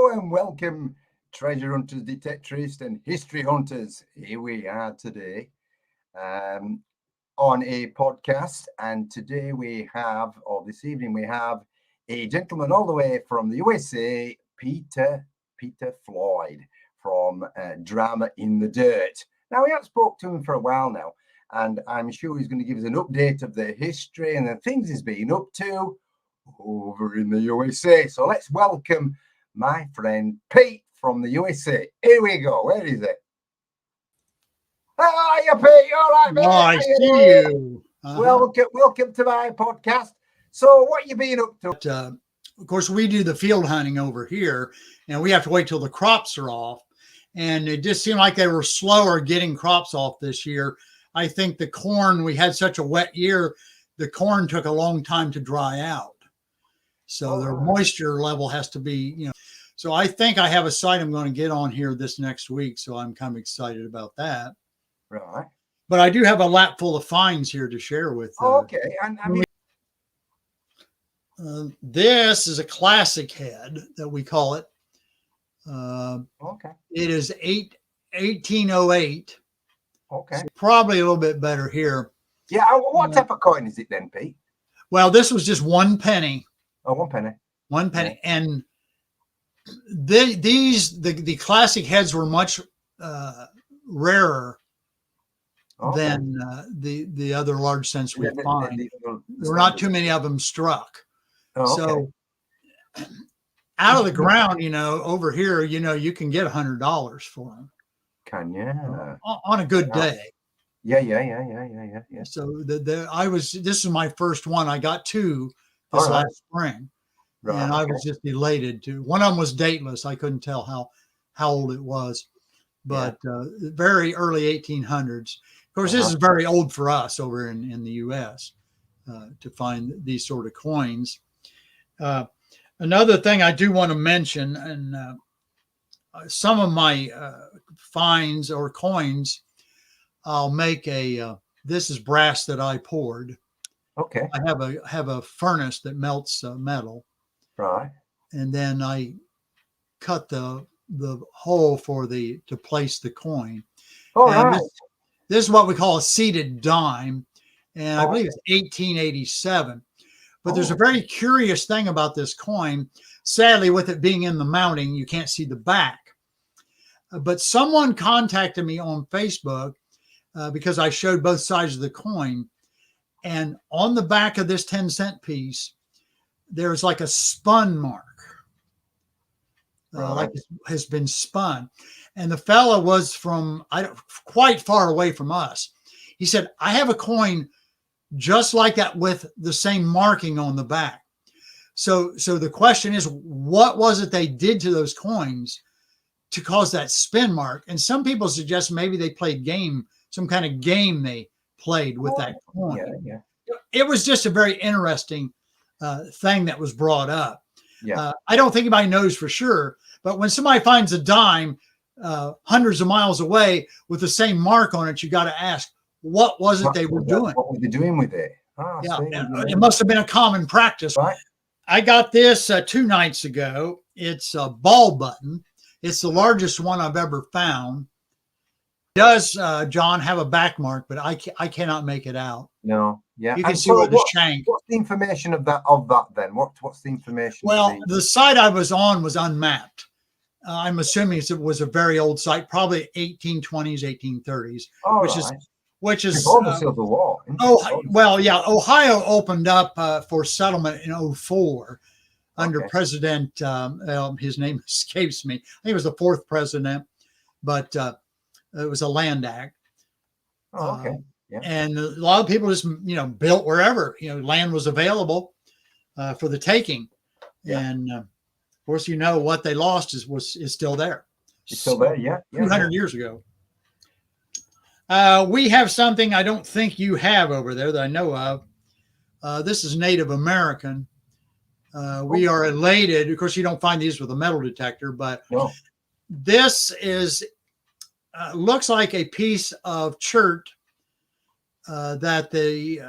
Hello and welcome, treasure hunters, detectorists, and history hunters. Here we are today on a podcast, and today we have, or this evening we have, a gentleman all the way from the USA, Peter Floyd from Drama in the Dirt. Now, we haven't spoke to him for a while now, and I'm sure he's going to give us an update of the history and the things he's been up to over in the USA. So let's welcome my friend Pete from the USA. Here we go. Where is it? Hi, Pete. All right, mate. Oh, I see you. Welcome to my podcast. So what you been up to? But, of course, we do the field hunting over here, and we have to wait till the crops are off. And it just seemed like they were slower getting crops off this year. I think the corn, we had such a wet year, the corn took a long time to dry out. So their moisture level has to be, So I think I have a site I'm going to get on here this next week. So I'm kind of excited about that. Right. But I do have a lap full of finds here to share with. Okay. And I mean, this is a classic head that we call it. okay. It is 1808. Okay. So probably a little bit better here. Yeah. What type of coin is it then, Pete? Well, this was just 1 penny. Oh, 1 penny. 1 penny. Yeah. And the classic heads were much rarer than the other large cents we find. There were not too many of them struck. So out of the ground, over here, you can get $100 for them. Can you? On a good day. Yeah. So this is my first one. I got 2 this last spring. Right. And I was just elated too. One of them was dateless. I couldn't tell how old it was, but very early 1800s. Of course, this is very old for us over in the U.S. To find these sort of coins. Another thing I do want to mention, and some of my finds or coins, I'll make this is brass that I poured. Okay. I have a furnace that melts metal. Right. And then I cut the hole to place the coin. Oh, right. This is what we call a seated dime. And I believe it's 1887. But there's a very curious thing about this coin. Sadly, with it being in the mounting, you can't see the back. But someone contacted me on Facebook because I showed both sides of the coin. And on the back of this 10-cent piece, there's like a spun mark, like it has been spun. And the fella was from quite far away from us. He said, I have a coin just like that with the same marking on the back. So the question is, what was it they did to those coins to cause that spin mark? And some people suggest maybe they played some kind of game they played with that coin. Yeah. It was just a very interesting thing that was brought up. Yeah. I don't think anybody knows for sure, but when somebody finds a dime hundreds of miles away with the same mark on it, you got to ask, what was it they were doing? What were they doing with it? It must have been a common practice. Right. I got this 2 nights ago. It's a ball button. It's the largest one I've ever found. It does, John, have a back mark, but I cannot make it out. No. Yeah. You can see where the shank. What's the information of that then? What's the information? Well, the site I was on was unmapped. I'm assuming it was a very old site, probably 1820s, 1830s, which is before the Civil War. Ohio opened up for settlement in 2004 under President. His name escapes me. I think it was the 4th president, but it was a land act. Yeah. And a lot of people just, built wherever, land was available for the taking. Yeah. And of course, what they lost is still there. It's still there, yeah. 200 years ago. We have something I don't think you have over there that I know of. This is Native American. We are elated. Of course, you don't find these with a metal detector, but this is looks like a piece of chert that the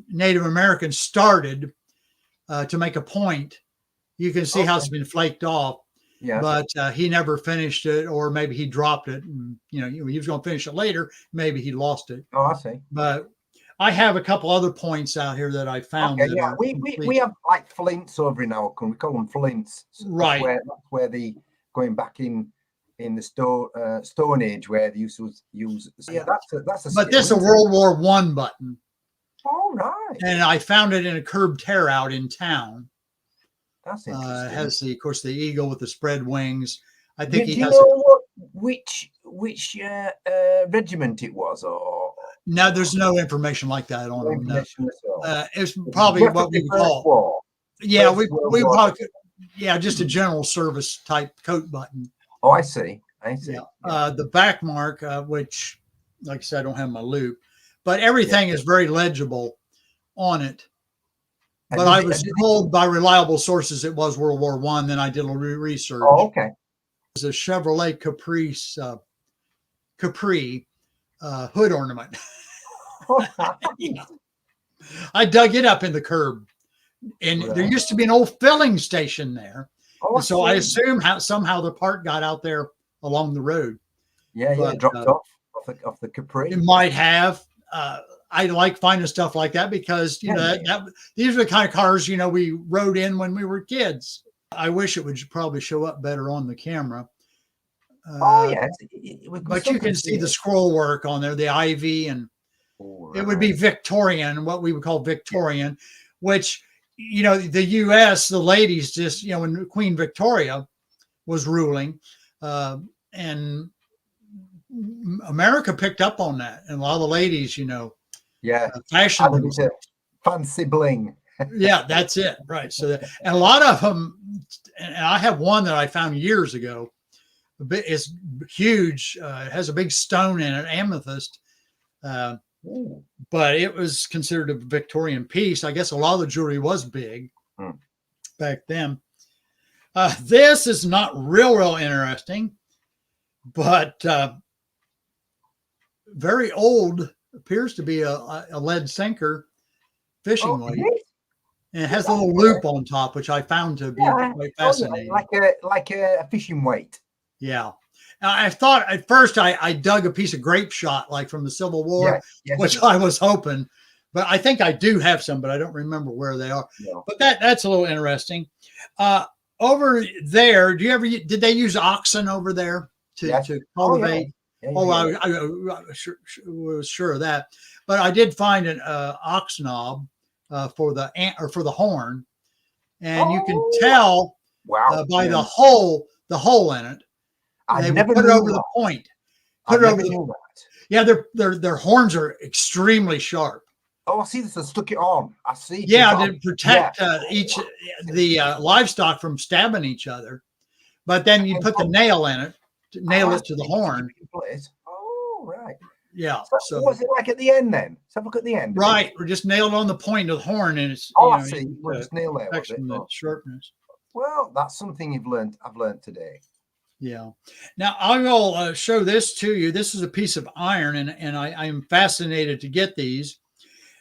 Native Americans started to make a point, You can see how it's been flaked off. Yeah. But he never finished it, or maybe he dropped it. And, he was going to finish it later. Maybe he lost it. Oh, I see. But I have a couple other points out here that I found. Okay, yeah, we have like flints over in our country. We call them flints. Right. That's where the going back in the Stone Age where they used to use. Yeah, that's a. But this is a World War I button. All right. And I found it in a curb tear out in town. That's interesting. It has of course, the eagle with the spread wings. I think Do you know which regiment it was, or no? There's no information like that on it. No. It's It's probably what we would call. War. Yeah, we probably just a general service type coat button. Oh, I see. Yeah. The back mark, which, like I said, I don't have my loop, but everything is very legible on it. But I was told by reliable sources it was World War I. Then I did a little research. Oh, okay. It's a Chevrolet Capri hood ornament. Yeah. I dug it up in the curb, and there used to be an old filling station there. Oh, so I assume somehow the part got out there along the road. Yeah, but, dropped off the Capri. It might have. I like finding stuff like that because these are the kind of cars we rode in when we were kids. I wish it would probably show up better on the camera. But you can see the scroll work on there, the ivy, and it would be Victorian, what we would call Victorian, which the U.S. the ladies just when Queen Victoria was ruling, and America picked up on that, and a lot of the ladies, fashion, fancy bling. Yeah, that's it, right? So, and a lot of them, and I have one that I found years ago. It's huge. It has a big stone in it, amethyst, but it was considered a Victorian piece. I guess a lot of the jewelry was big back then. This is not real interesting, but very old. Appears to be a lead sinker fishing weight. And it has a little loop on top, which I found to be quite fascinating. Like a fishing weight. Yeah. I thought at first I dug a piece of grape shot, like from the Civil War, which I was hoping. But I think I do have some, but I don't remember where they are. Yeah. But that's a little interesting. Over there, did they use oxen over there to cultivate? I was sure of that. But I did find an ox knob for the horn, and you can tell by the hole in it. They never put it over the point. Put it over the point. Yeah, their horns are extremely sharp. Oh, I see this. I stuck it on. I see. Yeah, to protect the livestock from stabbing each other. But then you put the nail in it. Nail it to the horn. Oh, right. Yeah. So what's it like at the end then? Let's have a look at the end. Right. We're just nailed on the point of the horn, and it's I see. We'll just nail there. The sharpness. Well, that's something I've learned today. Yeah. Now I will show this to you. This is a piece of iron, and I am fascinated to get these.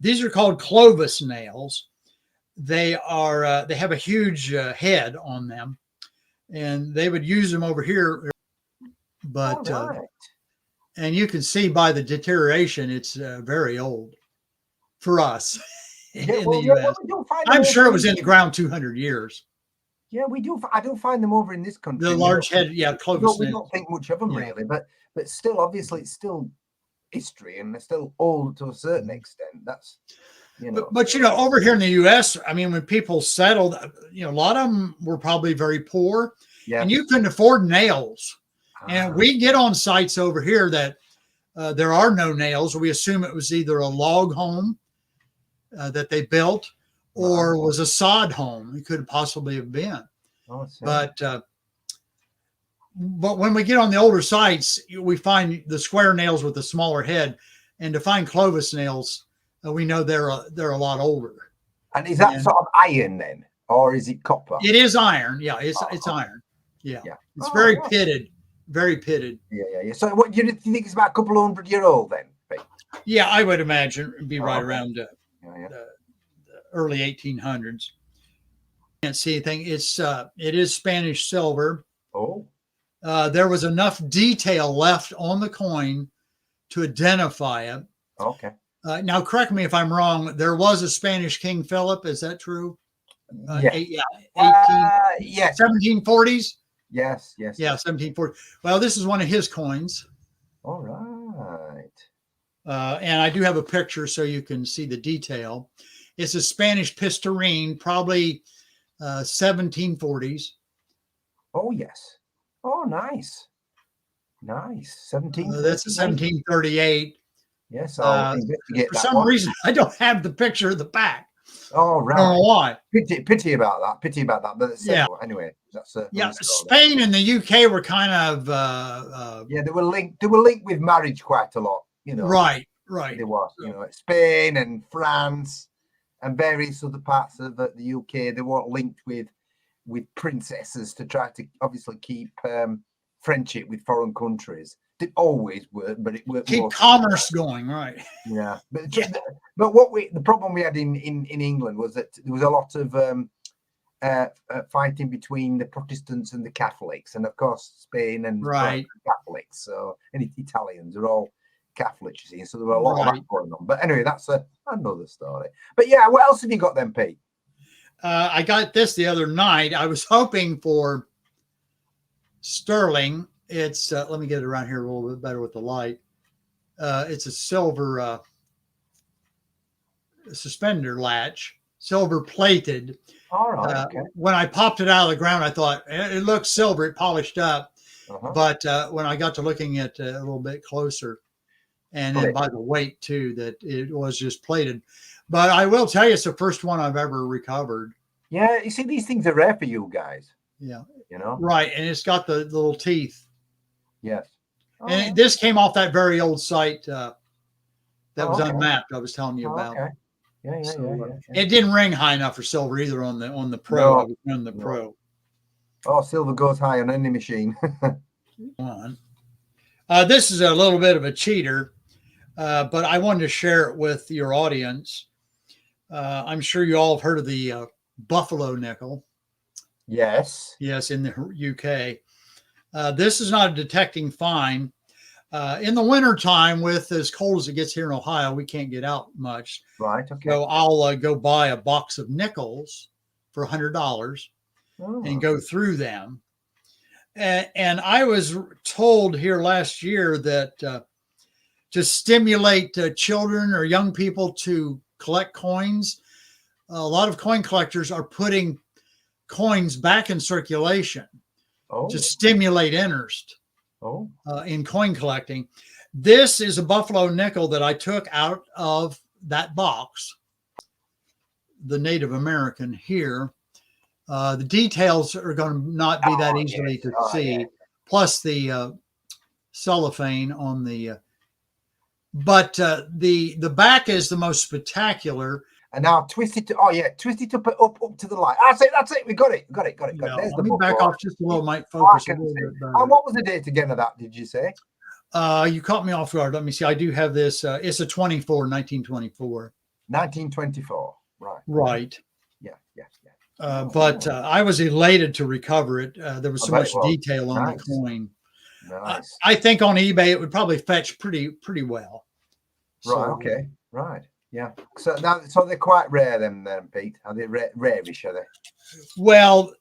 These are called Clovis nails. They are. They have a huge head on them, and they would use them over here. But and you can see by the deterioration, it's very old for us in the U.S. I'm sure it was in the ground 200 years. Yeah, we do. I do find them over in this country. The large head, Clovis. We don't think much of them really, but still, obviously, it's still history, and they're still old to a certain extent. That's But over here in the U.S., I mean, when people settled, a lot of them were probably very poor, and you couldn't afford nails. And we get on sites over here that there are no nails. We assume it was either a log home that they built or was a sod home. It could possibly have been. But when we get on the older sites, we find the square nails with the smaller head. And to find Clovis nails, we know they're a lot older. And is that sort of iron then? Or is it copper? It is iron. Yeah, it's iron. Yeah. It's very pitted. Very pitted. Yeah. So what do you think it's about a couple of 100-year old then? Yeah, I would imagine it'd be right around the early 1800s. Can't see anything. It is Spanish silver. Oh. There was enough detail left on the coin to identify it. Okay. Now, correct me if I'm wrong. There was a Spanish King Philip. Is that true? Yes. 1740s? Yes. Yeah, 1740. Well, this is one of his coins. All right. And I do have a picture so you can see the detail. It's a Spanish pistarine, probably 1740s. Oh, yes. Oh, nice. Nice. 1738. That's a 1738. Yes, I'll investigate for that some one. reason, I don't have the picture of the back. Oh, right. I don't know why. Pity about that. Pity about that. But Yeah. Anyway, that's Spain and the UK were kind of yeah, they were linked. They were linked with marriage quite a lot. You know. Right. They were. You know, Spain and France and various other parts of the UK. They weren't linked with princesses to try to obviously keep friendship with foreign countries. They always were, but it worked. Keep commerce going, right? Yeah, but the problem we had in England was that there was a lot of fighting between the Protestants and the Catholics, and of course Spain and Catholics. So and Italians are all Catholics, you see. So there were a lot of that going on. But anyway, that's another story. But yeah, what else have you got then, Pete? I got this the other night. I was hoping for sterling. It's let me get it around here a little bit better with the light. It's a silver suspender latch, silver plated. All right. Okay. When I popped it out of the ground, I thought it looks silver, it polished up. But when I got to looking at a little bit closer, and then by the weight too, that it was just plated. But I will tell you, it's the first one I've ever recovered. Yeah, you see, these things are rare for you guys. Yeah. You know? Right. And it's got the little teeth. Yes. And this came off that very old site that was unmapped I was telling you about. Okay. Yeah. It didn't ring high enough for silver either on the Pro. No, I was on the Pro. Oh, silver goes high on any machine. This is a little bit of a cheater, but I wanted to share it with your audience. I'm sure you all have heard of the Buffalo nickel. Yes. Yes, in the UK. This is not a detecting fine. In the wintertime, with as cold as it gets here in Ohio, we can't get out much. Right. Okay. So I'll go buy a box of nickels for $100 and go through them. And I was told here last year that to stimulate children or young people to collect coins, a lot of coin collectors are putting coins back in circulation to stimulate interest in coin collecting. This is a Buffalo nickel that I took out of that box, the Native American here. The details are going to not be that easily to see, plus the cellophane on the, but the back is the most spectacular. And now twist it up to the light. That's it. We got it. Got it. No, There's let the me back Buffalo. off just a little, might focus a little bit better. And what was the date again of that, did you say? You caught me off guard. Let me see. I do have this. It's a 1924. 1924. Right. Right. Yeah. But I was elated to recover it. There was so much detail on the coin. Nice. I think on eBay it would probably fetch pretty well. Right. So, okay. Right. Yeah. So they're quite rare then, Pete. Are they rarish? Are they? Well,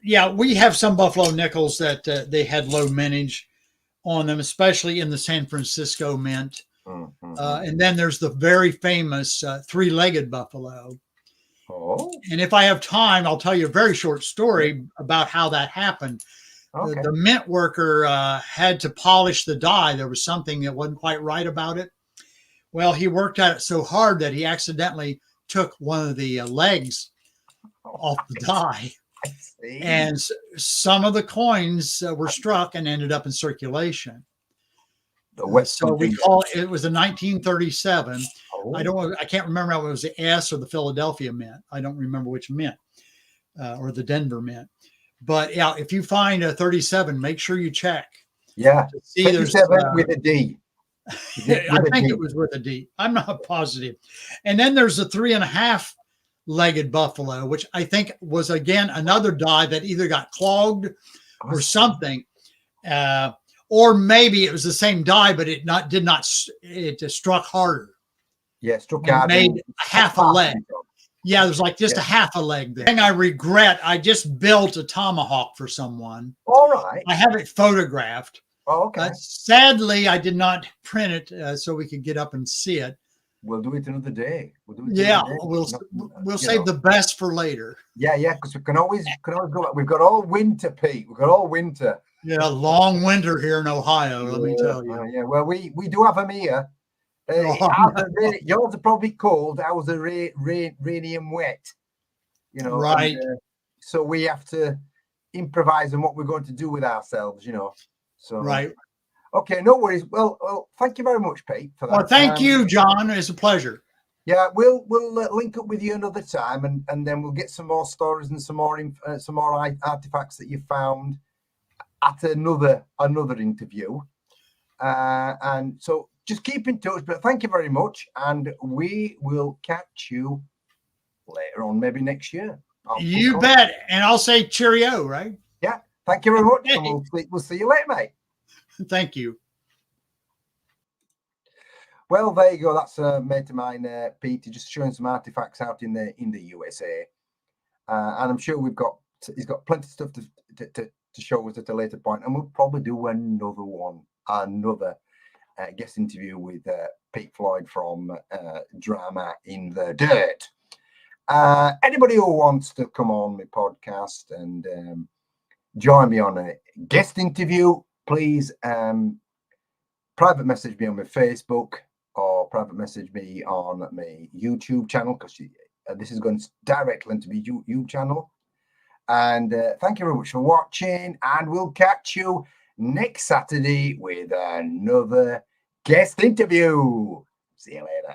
yeah, we have some Buffalo nickels that they had low mintage on them, especially in the San Francisco mint. And then there's the very famous three-legged buffalo. And if I have time, I'll tell you a very short story about how that happened. The mint worker had to polish the die. There was something that wasn't quite right about it. Well, he worked at it so hard that he accidentally took one of the legs off the die. And some of the coins were struck and ended up in circulation. So we call it was a 1937. I can't remember if it was the S or the Philadelphia mint. I don't remember which mint or the Denver mint. But yeah, if you find a 37, make sure you check. Yeah, 37 with a D. I think it was with a D. I'm not positive. And then there's a 3.5 legged buffalo, which I think was again another die that either got clogged or something, or maybe it was the same die, but it just struck harder. Yeah, struck harder. Made half a leg. Yeah, there's like just a half a leg there. Thing I regret, I just built a tomahawk for someone. All right. I have it photographed. Oh, okay. Sadly, I did not print it so we could get up and see it. We'll do it another day. We'll save the best for later. Yeah, because we can always go back. We've got all winter, Pete. We've got all winter. Yeah, long winter here in Ohio. Let me tell you. Yeah, well, we do have them here. Yours are probably cold. Ours are rainy and wet. You know, right? And, so we have to improvise on what we're going to do with ourselves. You know, so right. Okay, no worries. Well, thank you very much, Pete, for that. Well, thank you, John. It's a pleasure. Yeah, we'll link up with you another time, and then we'll get some more stories and some more artifacts that you found at another interview. And so just keep in touch. But thank you very much, and we will catch you later on, maybe next year. You bet. And I'll say cheerio, right? Yeah. Thank you very much. And we'll see you later, mate. Thank you. Well, there you go. That's a mate of mine, Peter, just showing some artifacts out in the USA, and I'm sure he's got plenty of stuff to show us at a later point, and we'll probably do another guest interview with Pete Floyd from Drama in the Dirt. Anybody who wants to come on my podcast and join me on a guest interview, please private message me on my Facebook or private message me on my YouTube channel, because this is going directly into my YouTube channel. And thank you very much for watching, and we'll catch you next Saturday with another guest interview. See you later.